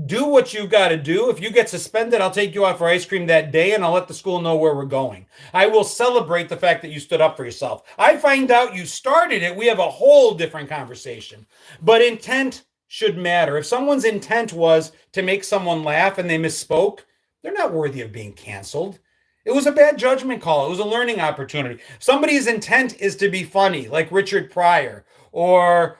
do what you got to do. If you get suspended, I'll take you out for ice cream that day and I'll let the school know where we're going. I will celebrate the fact that you stood up for yourself. I find out you started it, we have a whole different conversation. But intent should matter. If someone's intent was to make someone laugh and they misspoke, they're not worthy of being canceled. It was a bad judgment call. It was a learning opportunity. Somebody's intent is to be funny, like Richard Pryor or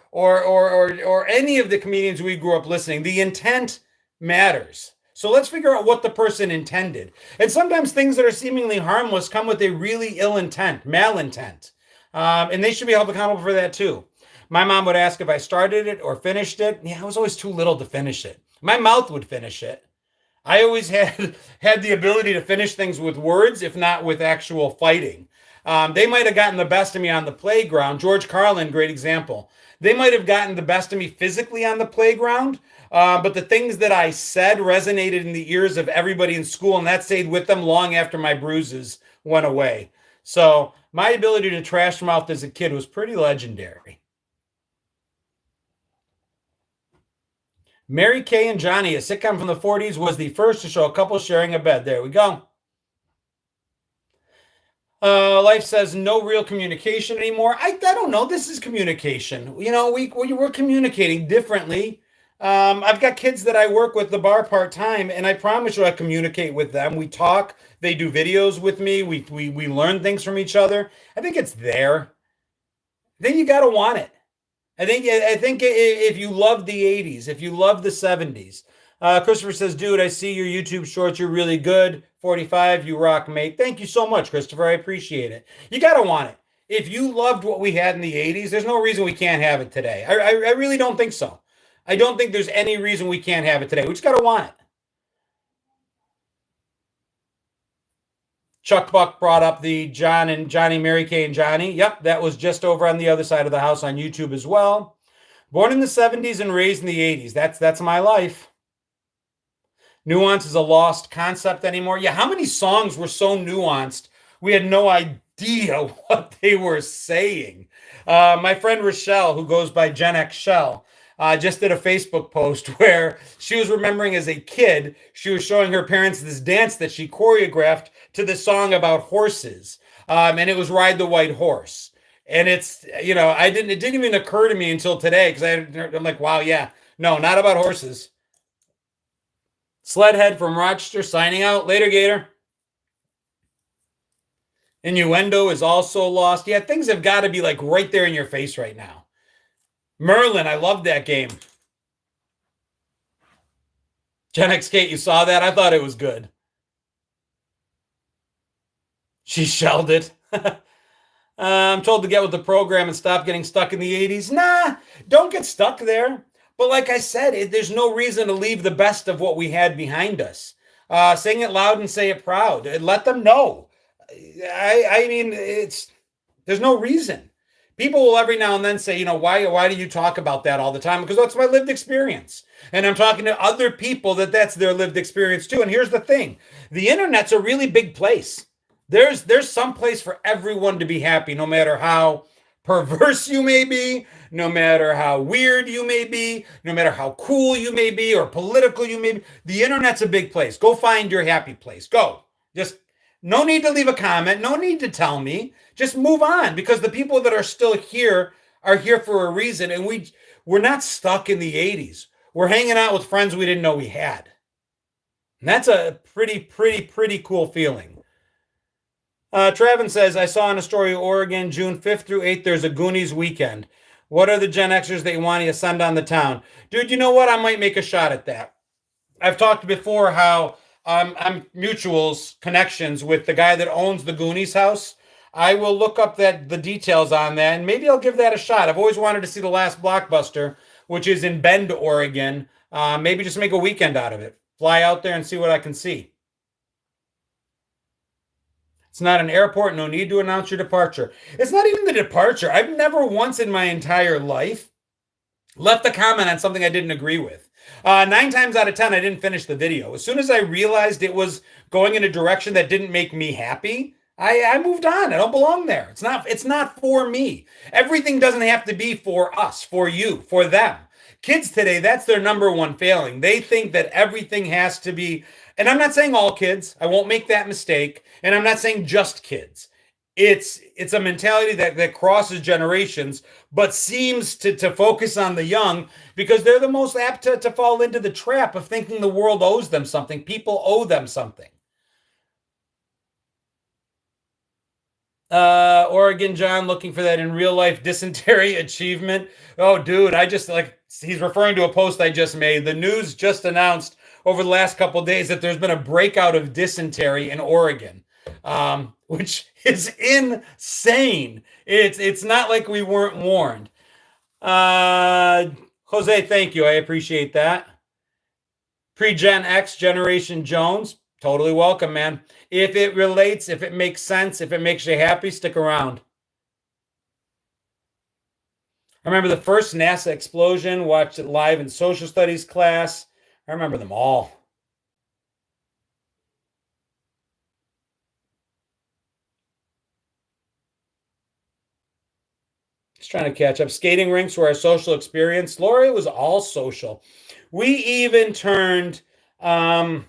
any of the comedians we grew up listening. The intent matters. So let's figure out what the person intended. And sometimes things that are seemingly harmless come with a really ill intent, malintent. And they should be held accountable for that too. My mom would ask if I started it or finished it. Yeah, I was always too little to finish it. My mouth would finish it. I always had the ability to finish things with words, if not with actual fighting. They might have gotten the best of me on the playground. George Carlin, great example. They might have gotten the best of me physically on the playground, but the things that I said resonated in the ears of everybody in school, and that stayed with them long after my bruises went away. So my ability to trash mouth as a kid was pretty legendary. Mary Kay and Johnny, a sitcom from the 40s, was the first to show a couple sharing a bed. There we go. Life says no real communication anymore. I don't know. This is communication. We're communicating differently. I've got kids that I work with the bar part-time, and I promise you I communicate with them. We talk. They do videos with me. We learn things from each other. I think it's there. then you got to want it. I think if you love the 80s, if you love the 70s, Christopher says, dude, I see your YouTube shorts. You're really good. 45, you rock, mate. Thank you so much, Christopher. I appreciate it. You got to want it. If you loved what we had in the 80s, there's no reason we can't have it today. I really don't think so. I don't think there's any reason we can't have it today. We just got to want it. Chuck Buck brought up the John and Johnny, Mary Kay and Johnny. Yep, that was just over on the other side of the house on YouTube as well. Born in the 70s and raised in the 80s. That's my life. Nuance is a lost concept anymore. Yeah, how many songs were so nuanced we had no idea what they were saying? My friend Rochelle, who goes by Gen X Shell, just did a Facebook post where she was remembering as a kid, she was showing her parents this dance that she choreographed to the song about horses. And it was Ride the White Horse. And it's, it didn't even occur to me until today because I'm like, wow, yeah, no, not about horses. Sledhead from Rochester signing out. Later, Gator. Innuendo is also lost. Yeah, things have got to be like right there in your face right now. Merlin, I love that game. Gen X Kate, you saw that? I thought it was good. She shelled it. I'm told to get with the program and stop getting stuck in the 80s. Nah, don't get stuck there. But like I said, there's no reason to leave the best of what we had behind us. Sing it loud and say it proud. Let them know. I mean, there's no reason. People will every now and then say, why do you talk about that all the time? Because that's my lived experience. And I'm talking to other people that's their lived experience too. And here's the thing. The internet's a really big place. There's some place for everyone to be happy, no matter how perverse you may be, no matter how weird you may be, no matter how cool you may be or political you may be. The internet's a big place. Go find your happy place. Go. Just no need to leave a comment. No need to tell me. Just move on because the people that are still here are here for a reason. And we're not stuck in the 80s. We're hanging out with friends we didn't know we had. And that's a pretty cool feeling. Trevin says, I saw in Astoria, Oregon, June 5th through 8th, there's a Goonies weekend. What are the Gen Xers that you want to send on the town? Dude, you know what? I might make a shot at that. I've talked before how I'm mutuals connections with the guy that owns the Goonies house. I will look up the details on that, and maybe I'll give that a shot. I've always wanted to see the last Blockbuster, which is in Bend, Oregon. Maybe just make a weekend out of it. Fly out there and see what I can see. It's not an airport. No need to announce your departure. It's not even the departure. I've never once in my entire life left a comment on something I didn't agree with. 9 times out of 10, I didn't finish the video. As soon as I realized it was going in a direction that didn't make me happy, I moved on. I don't belong there. It's not for me. Everything doesn't have to be for us, for you, for them. Kids today, that's their number one failing. They think that everything has to be, and I'm not saying all kids. I won't make that mistake. And I'm not saying just kids. It's a mentality that crosses generations, but seems to focus on the young because they're the most apt to fall into the trap of thinking the world owes them something. People owe them something. Oregon John looking for that in real life dysentery achievement. Oh, dude, he's referring to a post I just made. The news just announced over the last couple of days that there's been a breakout of dysentery in Oregon, which is insane. It's not like we weren't warned. Jose, thank you. I appreciate that. Pre-Gen X, Generation Jones, totally welcome, man. If it relates, if it makes sense, if it makes you happy, stick around. I remember the first NASA explosion, watched it live in social studies class. I remember them all. Just trying to catch up. Skating rinks were our social experience. Laura, it was all social. We even turned an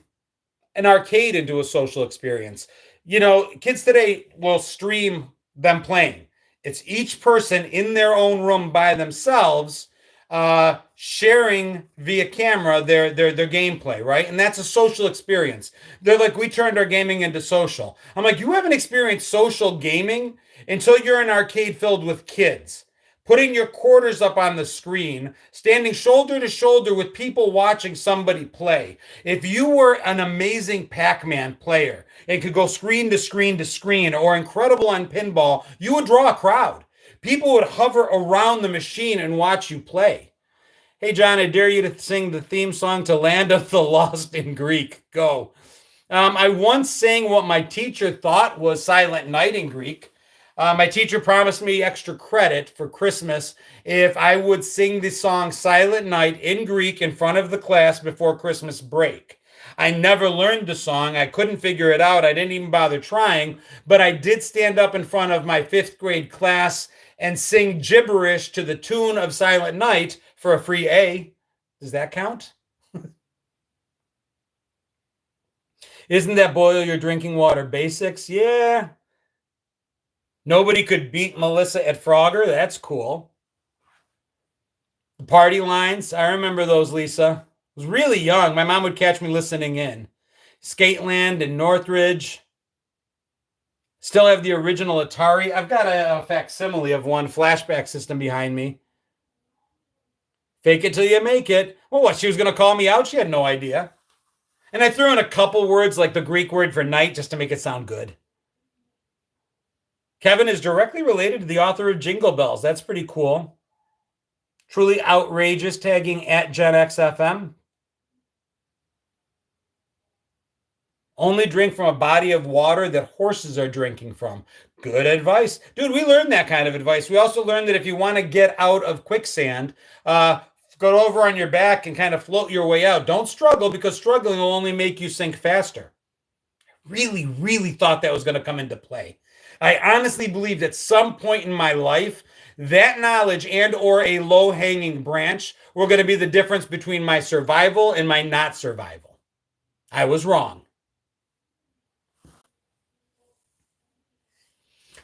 arcade into a social experience. Kids today will stream them playing. It's each person in their own room by themselves, sharing via camera their gameplay, right? And that's a social experience. They're like, we turned our gaming into social. I'm like, you haven't experienced social gaming until you're in an arcade filled with kids. putting your quarters up on the screen, standing shoulder to shoulder with people watching somebody play. If you were an amazing Pac-Man player and could go screen to screen to screen or incredible on pinball, you would draw a crowd. People would hover around the machine and watch you play. Hey, John, I dare you to sing the theme song to Land of the Lost in Greek. Go. I once sang what my teacher thought was Silent Night in Greek. My teacher promised me extra credit for Christmas if I would sing the song Silent Night in Greek in front of the class before Christmas break. I never learned the song. I couldn't figure it out. I didn't even bother trying, but I did stand up in front of my fifth grade class and sing gibberish to the tune of Silent Night for a free A. Does that count? Isn't that boil your drinking water basics? Yeah. Nobody could beat Melissa at Frogger. That's cool. The party lines. I remember those, Lisa. I was really young. My mom would catch me listening in. Skateland and Northridge. Still have the original Atari. I've got a facsimile of one flashback system behind me. Fake it till you make it. Well, what? She was going to call me out? She had no idea. And I threw in a couple words like the Greek word for night just to make it sound good. Kevin is directly related to the author of Jingle Bells. That's pretty cool. Truly outrageous, tagging at GenXFM. Only drink from a body of water that horses are drinking from. Good advice. Dude, we learned that kind of advice. We also learned that if you want to get out of quicksand, go over on your back and kind of float your way out. Don't struggle, because struggling will only make you sink faster. Really, really thought that was going to come into play. I honestly believed at some point in my life that knowledge and or a low-hanging branch were going to be the difference between my survival and my not survival. I was wrong.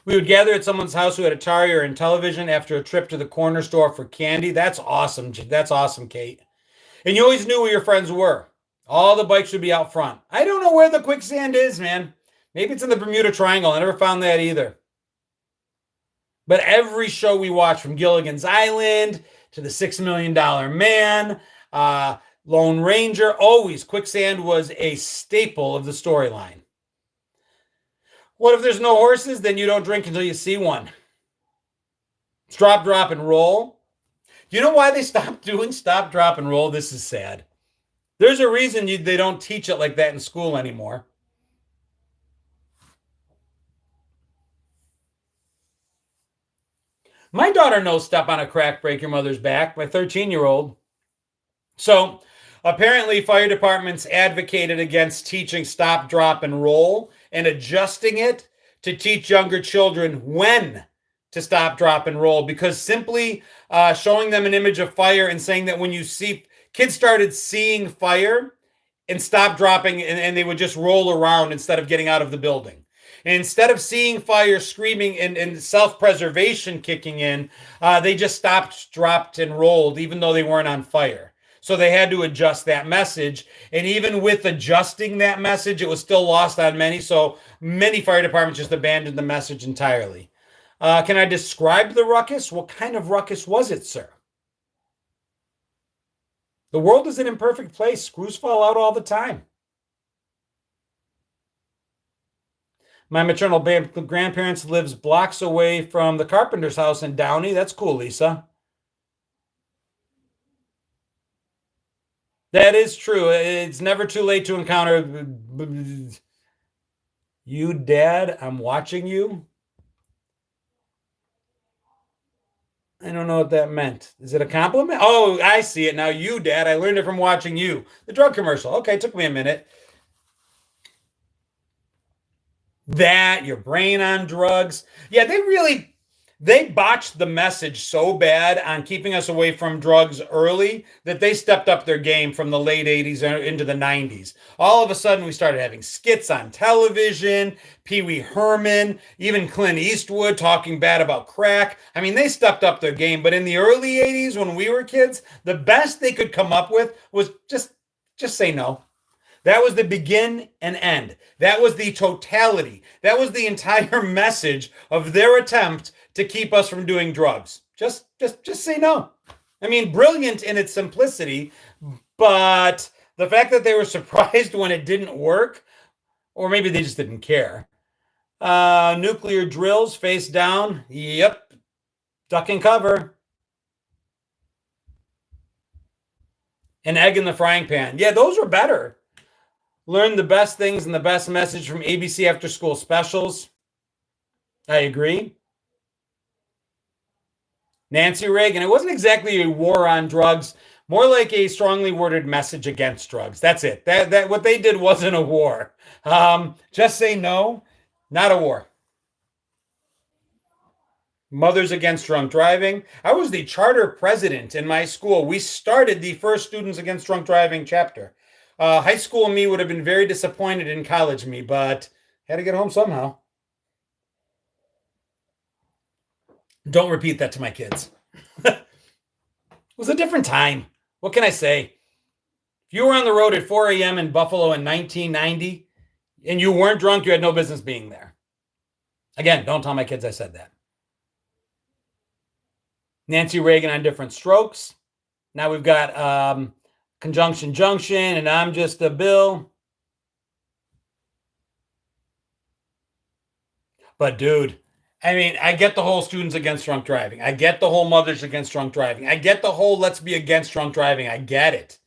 We would gather at someone's house who had Atari or Intellivision after a trip to the corner store for candy. That's awesome. That's awesome, Kate. And you always knew where your friends were. All the bikes would be out front. I don't know where the quicksand is, man. Maybe it's in the Bermuda Triangle. I never found that either. But every show we watched, from Gilligan's Island to the $6 Million Man, Lone Ranger, always quicksand was a staple of the storyline. What if there's no horses? Then you don't drink until you see one. Stop, drop, and roll. Do you know why they stopped doing stop, drop, and roll? This is sad. There's a reason they don't teach it like that in school anymore. My daughter knows step on a crack, break your mother's back, my 13-year-old. So apparently fire departments advocated against teaching stop, drop, and roll and adjusting it to teach younger children when to stop, drop, and roll, because simply showing them an image of fire and saying that when you see, kids started seeing fire and stop dropping, and they would just roll around instead of getting out of the building. And instead of seeing fire, screaming, and self-preservation kicking in, they just stopped, dropped, and rolled, even though they weren't on fire. So they had to adjust that message. And even with adjusting that message, it was still lost on many. So many fire departments just abandoned the message entirely. Can I describe the ruckus? What kind of ruckus was it, sir? The world is an imperfect place. Screws fall out all the time. My maternal grandparents lives blocks away from the carpenter's house in Downey. That's cool, Lisa. That is true. It's never too late to encounter you, Dad. I'm watching you. I don't know what that meant. Is it a compliment? Oh, I see it now. You, Dad. I learned it from watching you. The drug commercial. Okay, it took me a minute. That, your brain on drugs. Yeah, they botched the message so bad on keeping us away from drugs early that they stepped up their game from the late 80s into the 90s. All of a sudden, we started having skits on television, Pee Wee Herman, even Clint Eastwood talking bad about crack. I mean, they stepped up their game. But in the early 80s, when we were kids, the best they could come up with was just say no. That was the begin and end. That was the totality. That was the entire message of their attempt to keep us from doing drugs. Just say no. I mean, brilliant in its simplicity, but the fact that they were surprised when it didn't work, or maybe they just didn't care. Nuclear drills face down. Yep. Duck and cover. An egg in the frying pan. Yeah, those were better. Learn the best things and the best message from ABC after school specials. I agree. Nancy Reagan. It wasn't exactly a war on drugs, more like a strongly worded message against drugs. That's it. That what they did wasn't a war. Just say no, not a war. Mothers Against Drunk Driving. I was the charter president in my school. We started the first Students Against Drunk Driving chapter. High school me would have been very disappointed in college me, but had to get home somehow. Don't repeat that to my kids. It was a different time. What can I say? If you were on the road at 4 a.m. in Buffalo in 1990 and you weren't drunk, you had no business being there. Again, don't tell my kids I said that. Nancy Reagan on different strokes. Now we've got conjunction junction, and I'm just a bill. But dude, I mean, I get the whole Students Against Drunk Driving. I get the whole Mothers Against Drunk Driving. I get the whole let's be against drunk driving. I get it.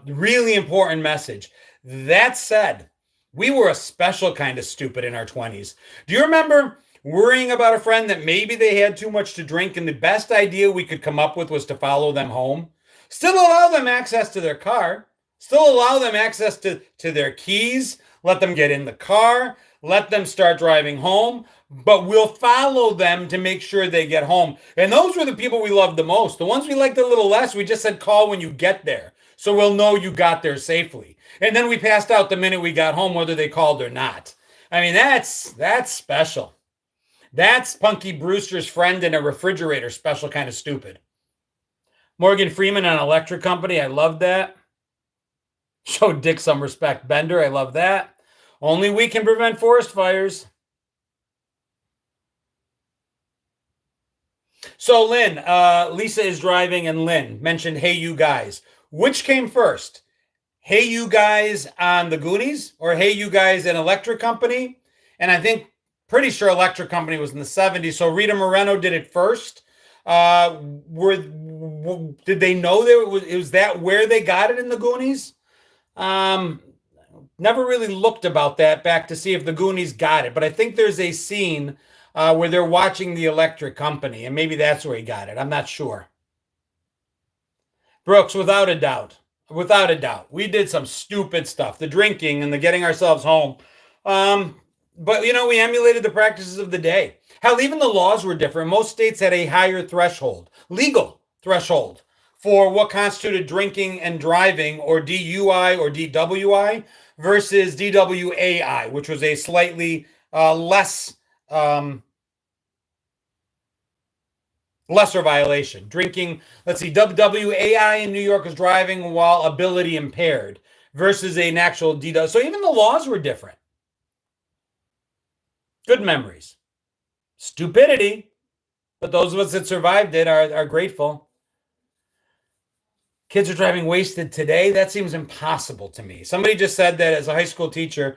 Really important message. That said, we were a special kind of stupid in our 20s. Do you remember worrying about a friend that maybe they had too much to drink and the best idea we could come up with was to follow them home? Still allow them access to their car. Still allow them access to their keys. Let them get in the car. Let them start driving home. But we'll follow them to make sure they get home. And those were the people we loved the most. The ones we liked a little less, we just said call when you get there. So we'll know you got there safely. And then we passed out the minute we got home, whether they called or not. I mean, that's special. That's Punky Brewster's friend in a refrigerator, special kind of stupid. Morgan Freeman on Electric Company. I love that. Show Dick some respect. Bender. I love that. Only we can prevent forest fires. So Lynn, Lisa is driving and Lynn mentioned, hey, you guys. Which came first? Hey, you guys on the Goonies or hey, you guys in Electric Company? And I think pretty sure Electric Company was in the 70s. So Rita Moreno did it first. Did they know there was that where they got it in the Goonies? Never really looked about that back to see if the Goonies got it, but I think there's a scene where they're watching the Electric Company, and maybe that's where he got it. I'm not sure. Brooks, without a doubt, we did some stupid stuff, the drinking and the getting ourselves home. But we emulated the practices of the day. Hell, even the laws were different. Most states had a higher threshold, legal threshold, for what constituted drinking and driving, or DUI or DWI, versus DWAI, which was a slightly lesser violation. Drinking, let's see, WWAI in New York is driving while ability impaired versus an actual DWI. So even the laws were different. Good memories. Stupidity, but those of us that survived it are grateful. Kids are driving wasted today. That seems impossible to me. Somebody just said that as a high school teacher,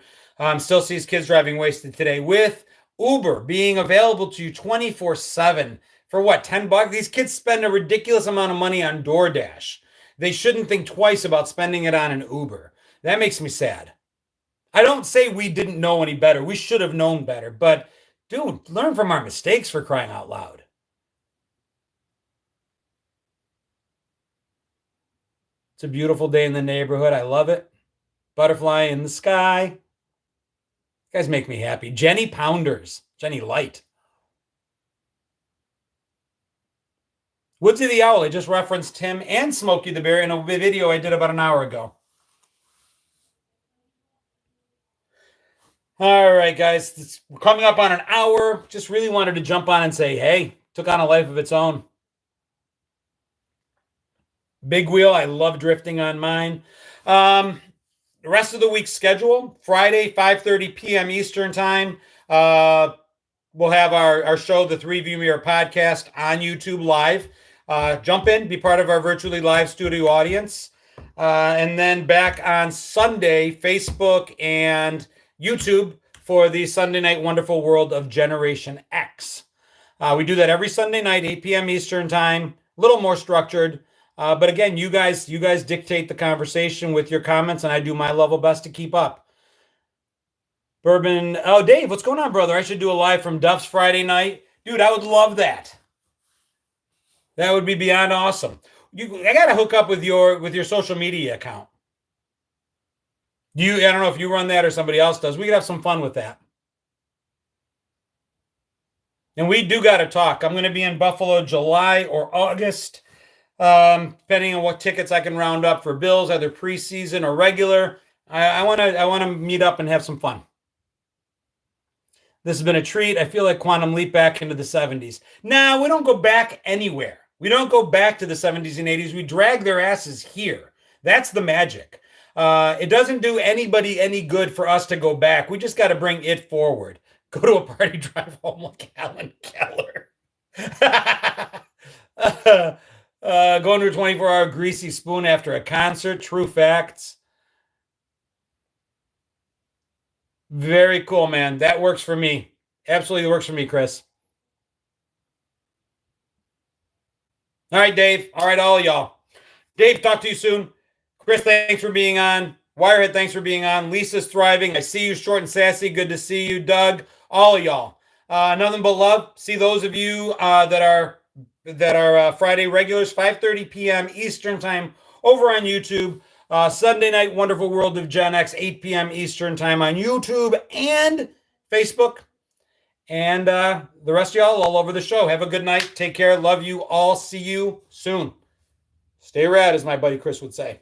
still sees kids driving wasted today with Uber being available to you 24/7 for what, $10? These kids spend a ridiculous amount of money on DoorDash. They shouldn't think twice about spending it on an Uber. That makes me sad. I don't say we didn't know any better. We should have known better. But, dude, learn from our mistakes, for crying out loud. It's a beautiful day in the neighborhood. I love it. Butterfly in the sky. You guys make me happy. Jenny Pounders. Jenny Light. Woodsy the Owl. I just referenced him and Smokey the Bear in a video I did about an hour ago. All right, guys. We're coming up on an hour. Just really wanted to jump on and say, hey, took on a life of its own. Big wheel. I love drifting on mine. The rest of the week's schedule, Friday, 5:30 p.m. Eastern time. we'll have our show, the Three View Mirror podcast, on YouTube live. Jump in, be part of our virtually live studio audience. And then back on Sunday, Facebook and YouTube for the Sunday Night Wonderful World of Generation X. We do that every Sunday night, 8 p.m. Eastern time, a little more structured. But again, you guys dictate the conversation with your comments, and I do my level best to keep up. Bourbon. Oh, Dave, what's going on, brother? I should do a live from Duff's Friday night. Dude, I would love that. That would be beyond awesome. I got to hook up with your social media account. I don't know if you run that or somebody else does. We could have some fun with that. And we do got to talk. I'm going to be in Buffalo July or August, depending on what tickets I can round up for Bills, either preseason or regular. I want to meet up and have some fun. This has been a treat. I feel like Quantum Leap back into the 70s. Nah, we don't go back anywhere. We don't go back to the 70s and 80s. We drag their asses here. That's the magic. It doesn't do anybody any good for us to go back. We just got to bring it forward. Go to a party, drive home like Alan Keller. Going to a 24-hour greasy spoon after a concert. True facts. Very cool, man. That works for me. Absolutely works for me, Chris. All right, Dave. All right, all of y'all. Dave, talk to you soon. Chris, thanks for being on. Wirehead, thanks for being on. Lisa's thriving. I see you, Short and Sassy. Good to see you, Doug. All of y'all. Nothing but love. See those of you that are Friday regulars, 5:30 p.m. Eastern time over on YouTube. Sunday night, Wonderful World of Gen X, 8 p.m. Eastern time on YouTube and Facebook. And the rest of y'all all over the show. Have a good night. Take care. Love you all. See you soon. Stay rad, as my buddy Chris would say.